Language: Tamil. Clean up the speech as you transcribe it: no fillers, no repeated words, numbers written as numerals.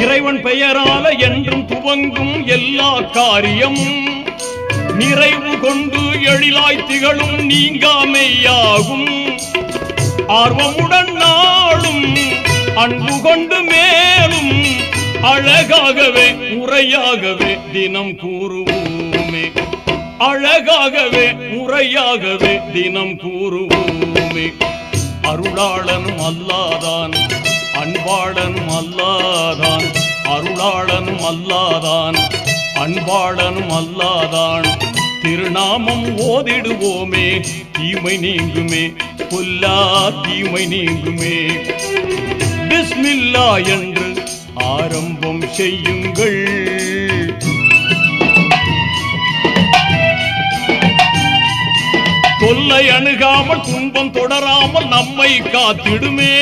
இறைவன் பெயரால என்றும் துவங்கும் எல்லா காரியமும் நிறைவு கொண்டு எழிலாய் திகழும் நீங்காமையாகும். ஆர்வமுடன் நாளும் அன்பு கொண்டு மேலும் அழகாகவே முறையாகவே தினம் கூறுவோமே. அழகாகவே முறையாகவே தினம் கூறுவோமே. அருளாளனும் அல்லாதான் அன்பாளனும் அல்லாதான். அருளாளனும் அல்லாதான் அன்பாளனும் அல்லாதான். திருநாமம் ஓதிடுவோமே தீமை நீங்குமே. பொல்லா தீமை நீங்குமே. பிஸ்மில்லா என்று ஆரம்பம் செய்யுங்கள். தொல்லை அணுகாமல் துன்பம் தொடராமல் நம்மை காத்திடுமே.